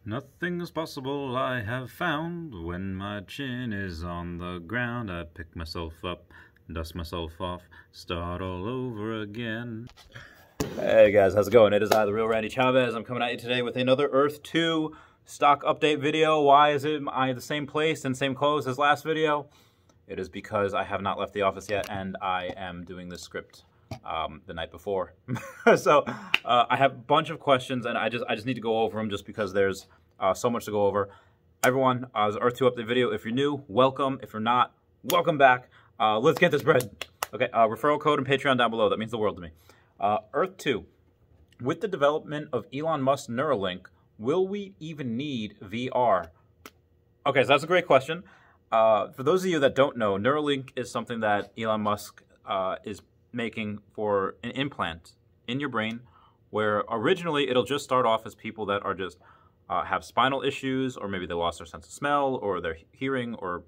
Nothing is possible, I have found. When my chin is on the ground, I pick myself up, dust myself off, start all over again. Hey guys, how's it going? It is I, the real Randy Chavez. I'm coming at you today with another Earth 2 stock update video. Why is it I the same place and same clothes as last video? It is because I have not left the office yet and I am doing this script the night before. So I have a bunch of questions and I just need to go over them just because there's so much to go over. Everyone, it was an Earth 2 update video. If you're new, welcome. If you're not, welcome back. Let's get this bread. Okay, referral code and Patreon down below. That means the world to me. Earth 2. With the development of Elon Musk's Neuralink, will we even need VR? Okay, so that's a great question. For those of you that don't know, Neuralink is something that Elon Musk is making for an implant in your brain, where originally it'll just start off as people that are just have spinal issues, or maybe they lost their sense of smell, or their hearing, or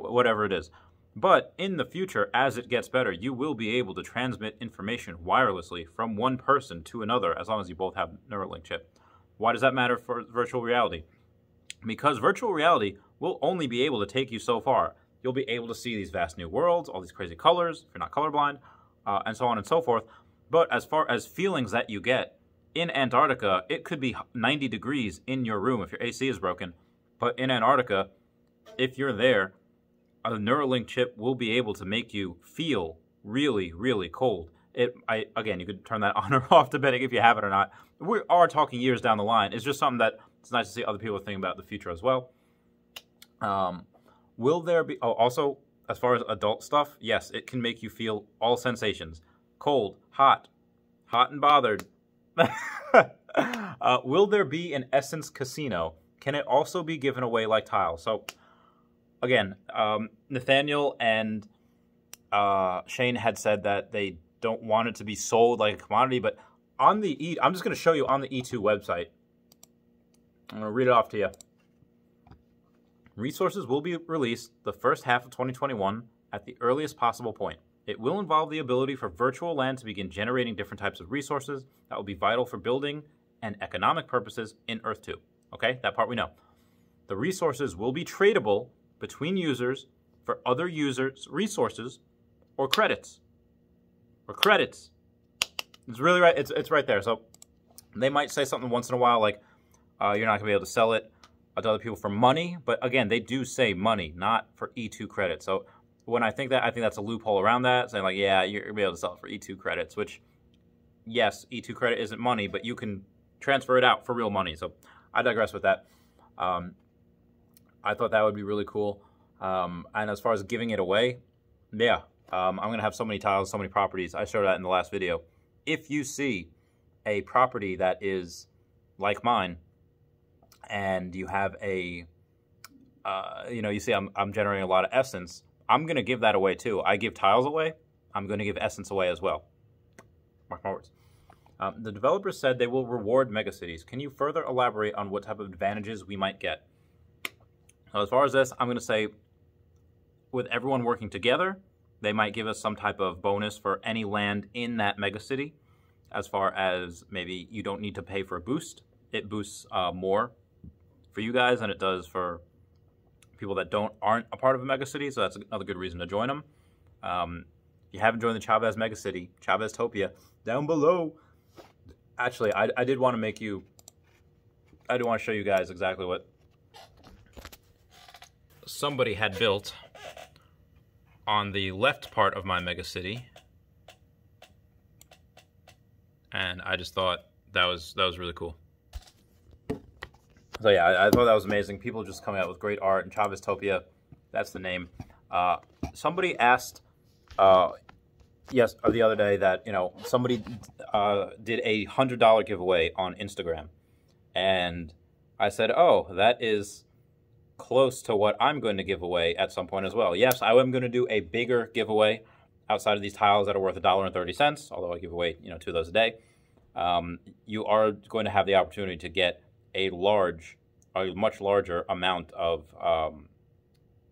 whatever it is. But in the future, as it gets better, you will be able to transmit information wirelessly from one person to another, as long as you both have Neuralink chip. Why does that matter for virtual reality? Because virtual reality will only be able to take you so far. You'll be able to see these vast new worlds, all these crazy colors, if you're not colorblind, and so on and so forth. But as far as feelings that you get, in Antarctica, it could be 90 degrees in your room if your AC is broken. But in Antarctica, if you're there, a Neuralink chip will be able to make you feel really, really cold. Again, you could turn that on or off depending if you have it or not. We are talking years down the line. It's just something that it's nice to see other people think about the future as well. Will there be... Oh, also, as far as adult stuff, yes, it can make you feel all sensations. Cold, hot and bothered. Will there be an Essence Casino? Can it also be given away like tiles? So, again, Nathaniel and Shane had said that they don't want it to be sold like a commodity, but on the I'm just going to show you on the E2 website. I'm going to read it off to you. Resources will be released the first half of 2021 at the earliest possible point. It will involve the ability for virtual land to begin generating different types of resources that will be vital for building and economic purposes in Earth 2. Okay, that part we know. The resources will be tradable between users for other users' resources or credits. It's really right. It's right there. So they might say something once in a while like you're not going to be able to sell it to other people for money. But again, they do say money, not for E2 credits. So when I think that's a loophole around that, saying like, yeah, you're going to be able to sell it for E2 credits, which, yes, E2 credit isn't money, but you can transfer it out for real money. So I digress with that. I thought that would be really cool. And as far as giving it away, yeah, I'm going to have so many tiles, so many properties. I showed that in the last video. If you see a property that is like mine, and you have a, you see I'm generating a lot of essence, I'm going to give that away too. I give tiles away. I'm going to give essence away as well. Mark my words. The developers said they will reward megacities. Can you further elaborate on what type of advantages we might get? So as far as this, I'm going to say with everyone working together, they might give us some type of bonus for any land in that megacity. As far as maybe you don't need to pay for a boost. It boosts more for you guys than it does for people that aren't a part of a megacity, so that's another good reason to join them. If you haven't joined the Chavez Megacity, Chavez-topia, down below. Actually, I did want to show you guys exactly what somebody had built on the left part of my megacity, and I just thought that was really cool. So yeah, I thought that was amazing. People just coming out with great art, and Chavez-topia, that's the name. Somebody asked, the other day that, somebody did a $100 giveaway on Instagram. And I said, oh, that is close to what I'm going to give away at some point as well. Yes, I am going to do a bigger giveaway outside of these tiles that are worth $1.30, although I give away, 2 of those a day. You are going to have the opportunity to get a much larger amount of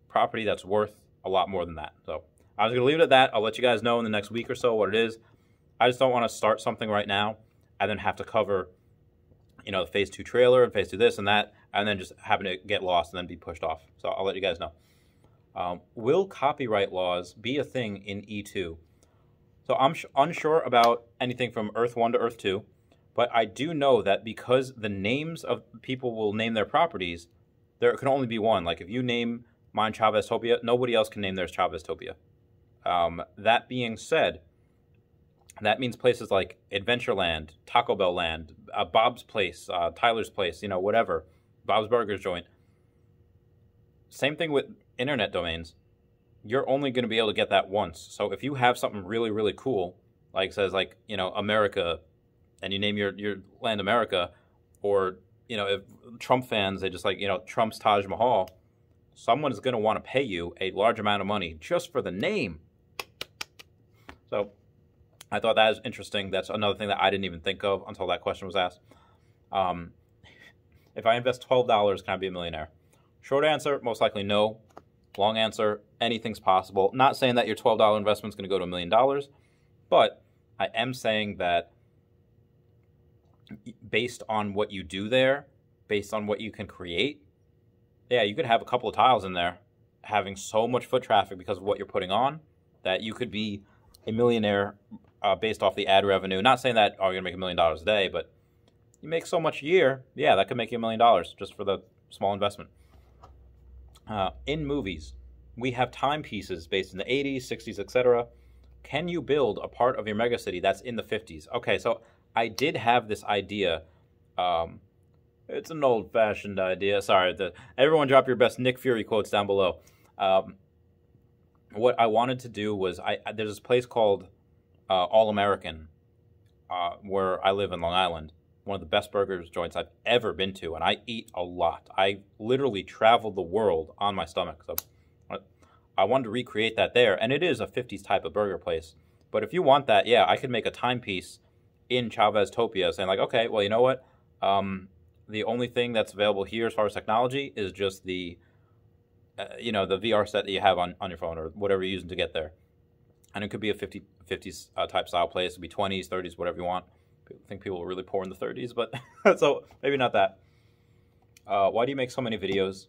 property that's worth a lot more than that. So I was going to leave it at that. I'll let you guys know in the next week or so what it is. I just don't want to start something right now and then have to cover you know, the phase 2 trailer and phase 2 this and that, and then just happen to get lost and then be pushed off. So I'll let you guys know. Will copyright laws be a thing in E2? So I'm unsure about anything from Earth 1 to Earth 2, but I do know that because the names of people will name their properties, there can only be one. Like if you name mine Chaveztopia, nobody else can name theirs Chaveztopia. That being said, that means places like Adventureland, Taco Bell Land, Bob's Place, Tyler's Place, you know, whatever, Bob's Burgers joint. Same thing with internet domains. You're only going to be able to get that once. So if you have something really, really cool, like says like, you know, America, and you name your land America, or, you know, if Trump fans, they just like, you know, Trump's Taj Mahal, someone is going to want to pay you a large amount of money just for the name. So I thought that was interesting. That's another thing that I didn't even think of until that question was asked. If I invest $12, can I be a millionaire? Short answer, most likely no. Long answer, anything's possible. Not saying that your $12 investment is going to go to $1 million, but I am saying that based on what you do there, based on what you can create, yeah, you could have a couple of tiles in there having so much foot traffic because of what you're putting on that you could be a millionaire based off the ad revenue. Not saying that, oh, you're going to make $1 million a day, but you make so much a year, yeah, that could make you $1 million just for the small investment. In movies, we have timepieces based in the 80s, 60s, etc. Can you build a part of your megacity that's in the 50s? Okay, so I did have this idea. It's an old-fashioned idea. Sorry, everyone drop your best Nick Fury quotes down below. What I wanted to do was, there's this place called All American where I live in Long Island. One of the best burgers joints I've ever been to, and I eat a lot. I literally traveled the world on my stomach. So I wanted to recreate that there, and it is a 50s type of burger place. But if you want that, yeah, I could make a timepiece in Chaveztopia saying like, okay, well, you know what? The only thing that's available here as far as technology is just the, you know, the VR set that you have on your phone or whatever you're using to get there. And it could be a 50s type style place. It could be 20s, 30s, whatever you want. I think people are really poor in the 30s, but so maybe not that. Why do you make so many videos?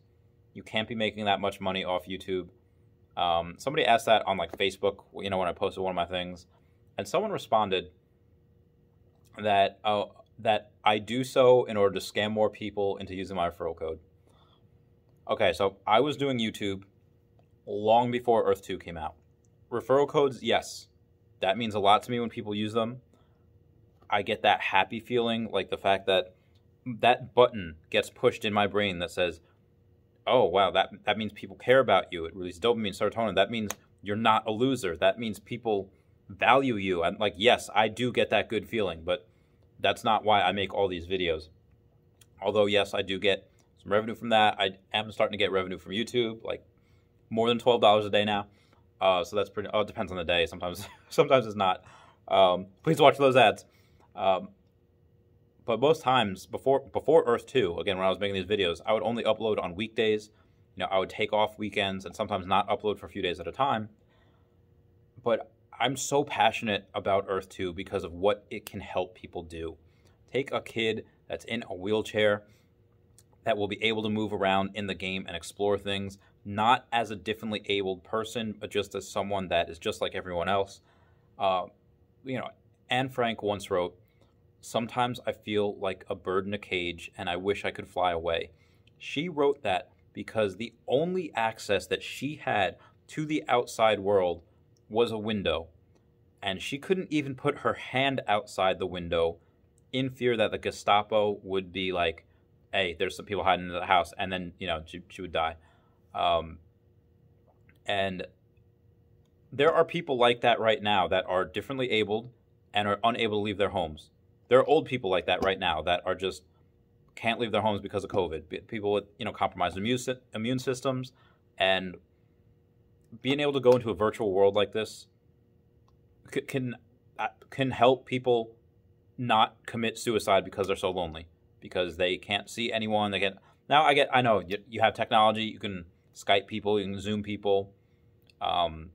You can't be making that much money off YouTube. Somebody asked that on like Facebook, you know, when I posted one of my things, and someone responded that that I do so in order to scam more people into using my referral code. Okay, so I was doing YouTube long before Earth 2 came out. Referral codes, yes, that means a lot to me when people use them. I get that happy feeling, like the fact that that button gets pushed in my brain that says, oh, wow, that means people care about you. It releases dopamine, serotonin. That means you're not a loser. That means people value you. And like, yes, I do get that good feeling, but that's not why I make all these videos. Although, yes, I do get some revenue from that. I am starting to get revenue from YouTube, like more than $12 a day now. So that's pretty, it depends on the day. Sometimes it's not. Please watch those ads. But most times before Earth 2, again, when I was making these videos, I would only upload on weekdays. You know, I would take off weekends and sometimes not upload for a few days at a time. But I'm so passionate about Earth 2 because of what it can help people do. Take a kid that's in a wheelchair that will be able to move around in the game and explore things, not as a differently abled person, but just as someone that is just like everyone else. You know, Anne Frank once wrote, "Sometimes I feel like a bird in a cage and I wish I could fly away." She wrote that because the only access that she had to the outside world was a window. And she couldn't even put her hand outside the window in fear that the Gestapo would be like, hey, there's some people hiding in the house, and then, you know, she would die. And there are people like that right now that are differently abled and are unable to leave their homes. There are old people like that right now that are just can't leave their homes because of COVID. People with, you know, compromised immune systems, and being able to go into a virtual world like this can help people not commit suicide because they're so lonely, because they can't see anyone. I know you have technology. You can Skype people, you can Zoom people, and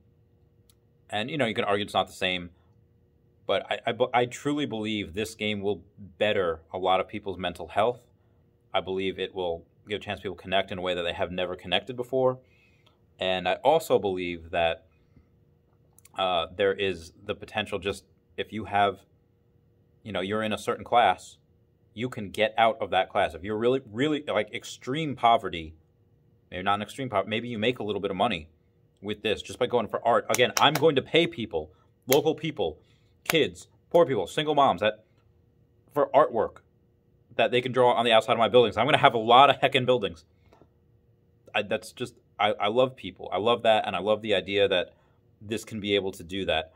you know, you can argue it's not the same. But I truly believe this game will better a lot of people's mental health. I believe it will give a chance people connect in a way that they have never connected before. And I also believe that there is the potential, just if you have, you're in a certain class, you can get out of that class. If you're really, really like extreme poverty, maybe not an extreme poverty, maybe you make a little bit of money with this just by going for art. Again, I'm going to pay people, local people, kids, poor people, single moms for artwork that they can draw on the outside of my buildings. I'm going to have a lot of heckin' buildings. I love people. I love that, and I love the idea that this can be able to do that.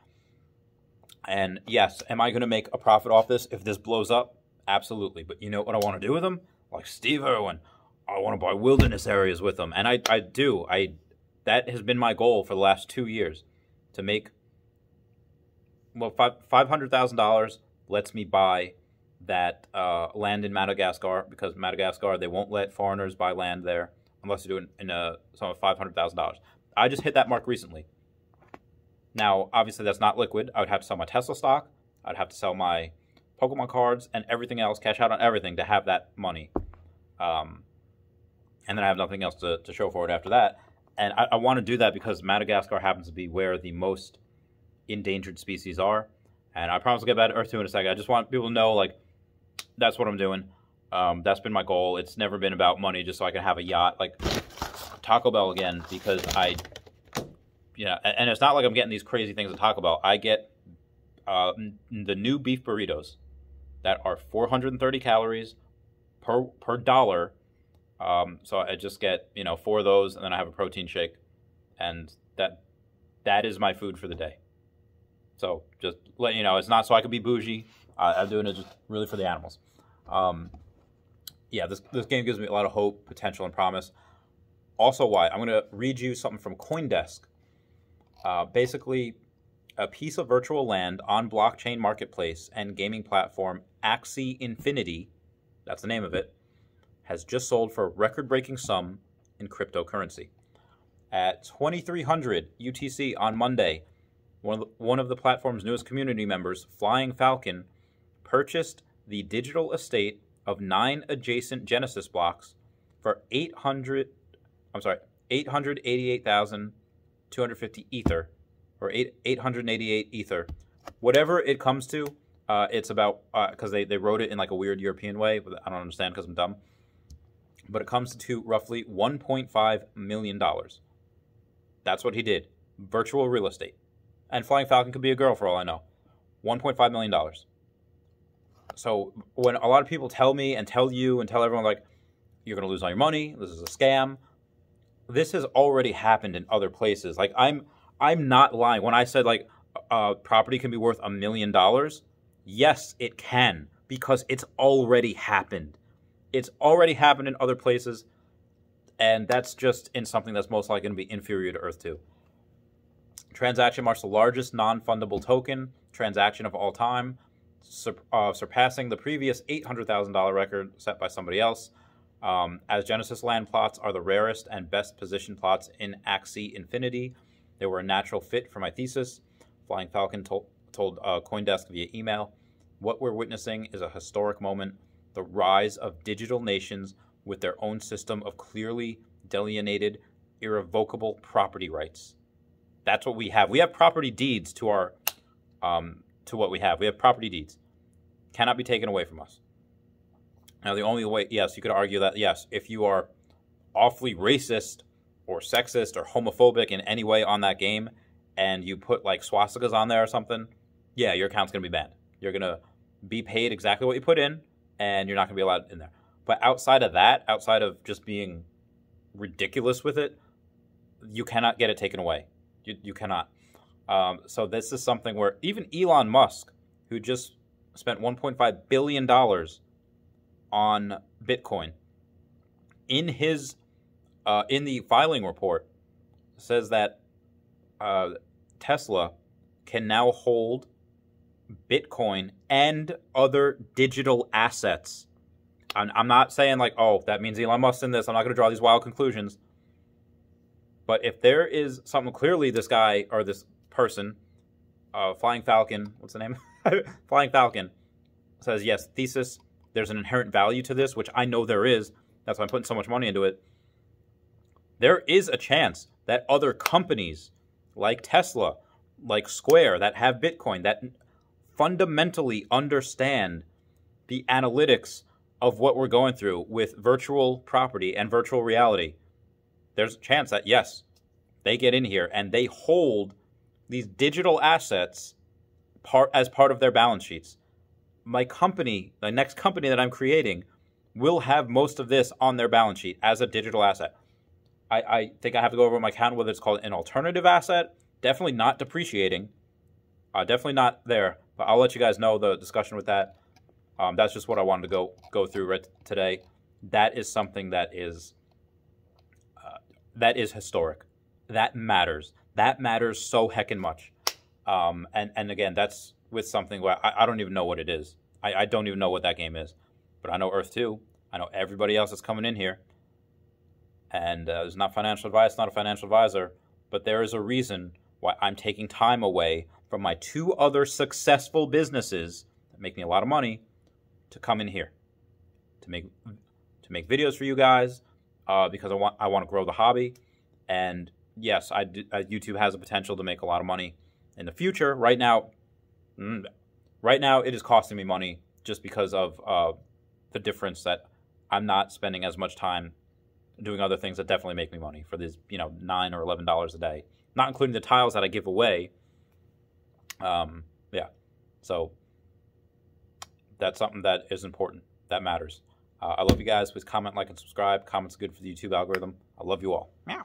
And yes, am I going to make a profit off this if this blows up? Absolutely. But you know what I want to do with them? Like Steve Irwin, I want to buy wilderness areas with them. And I do. That has been my goal for the last 2 years, to make, well, $500,000 lets me buy that land in Madagascar, because Madagascar, they won't let foreigners buy land there unless you do it in a sum of $500,000. I just hit that mark recently. Now, obviously, that's not liquid. I would have to sell my Tesla stock. I'd have to sell my Pokemon cards and everything else, cash out on everything to have that money. And then I have nothing else to show for it after that. And I want to do that because Madagascar happens to be where the most endangered species are. And I promise I'll get back to Earth 2 in a second. I just want people to know, like, that's what I'm doing. That's been my goal. It's never been about money just so I can have a yacht. Like, Taco Bell again, because and it's not like I'm getting these crazy things at Taco Bell. I get the new beef burritos that are 430 calories per dollar. So I just get, 4 of those, and then I have a protein shake. And that is my food for the day. So just let you know, it's not so I can be bougie. I'm doing it just really for the animals. This game gives me a lot of hope, potential, and promise. Also, why? I'm going to read you something from CoinDesk. Basically, a piece of virtual land on blockchain marketplace and gaming platform Axie Infinity, that's the name of it, has just sold for a record-breaking sum in cryptocurrency. At 2300 UTC on Monday, one of the platform's newest community members, Flying Falcon, purchased the digital estate of 9 adjacent Genesis blocks for 888,250 Ether, or 888 Ether. Whatever it comes to, it's about, because they wrote it in like a weird European way, but I don't understand because I'm dumb. But it comes to roughly $1.5 million. That's what he did. Virtual real estate. And Flying Falcon could be a girl for all I know. $1.5 million. So when a lot of people tell me and tell you and tell everyone, like, you're going to lose all your money, this is a scam, this has already happened in other places. Like, I'm not lying. When I said, like, property can be worth $1 million, yes, it can, because it's already happened. It's already happened in other places, and that's just in something that's most likely going to be inferior to Earth 2. Transaction marks the largest non-fundable token transaction of all time, surpassing the previous $800,000 record set by somebody else. As Genesis land plots are the rarest and best positioned plots in Axie Infinity, they were a natural fit for my thesis. Flying Falcon told CoinDesk via email, "What we're witnessing is a historic moment, the rise of digital nations with their own system of clearly delineated, irrevocable property rights." That's what we have. We have property deeds to our to what we have. We have property deeds. Cannot be taken away from us. Now, the only way, yes, you could argue that, yes, if you are awfully racist or sexist or homophobic in any way on that game, and you put, like, swastikas on there or something, yeah, your account's going to be banned. You're going to be paid exactly what you put in, and you're not going to be allowed in there. But outside of that, outside of just being ridiculous with it, you cannot get it taken away. You cannot. So this is something where even Elon Musk, who just spent $1.5 billion on Bitcoin, in his in the filing report, says that Tesla can now hold Bitcoin and other digital assets. I'm not saying like, oh, that means Elon Musk's in this. I'm not going to draw these wild conclusions. But if there is something, clearly this guy or this person, Flying Falcon, what's the name? Flying Falcon says, yes, thesis, there's an inherent value to this, which I know there is. That's why I'm putting so much money into it. There is a chance that other companies like Tesla, like Square, that have Bitcoin, that fundamentally understand the analytics of what we're going through with virtual property and virtual reality. There's a chance that, yes, they get in here and they hold these digital assets as part of their balance sheets. My company, the next company that I'm creating, will have most of this on their balance sheet as a digital asset. I think I have to go over my account whether it's called an alternative asset. Definitely not depreciating. Definitely not there. But I'll let you guys know the discussion with that. That's just what I wanted to go through right today. That is something that is historic. That matters. That matters so heckin' much. And again, that's with something where I don't even know what it is. I don't even know what that game is. But I know Earth 2. I know everybody else that's coming in here. And it's not financial advice, not a financial advisor. But there is a reason why I'm taking time away from my 2 other successful businesses that make me a lot of money to come in here. To make videos for you guys because I want to grow the hobby. And yes, YouTube has the potential to make a lot of money in the future. Right now it is costing me money just because of the difference that I'm not spending as much time doing other things that definitely make me money for these, $9 or $11 a day, not including the tiles that I give away. Yeah, so that's something that is important. That matters. I love you guys. Please comment, like, and subscribe. Comments are good for the YouTube algorithm. I love you all. Meow.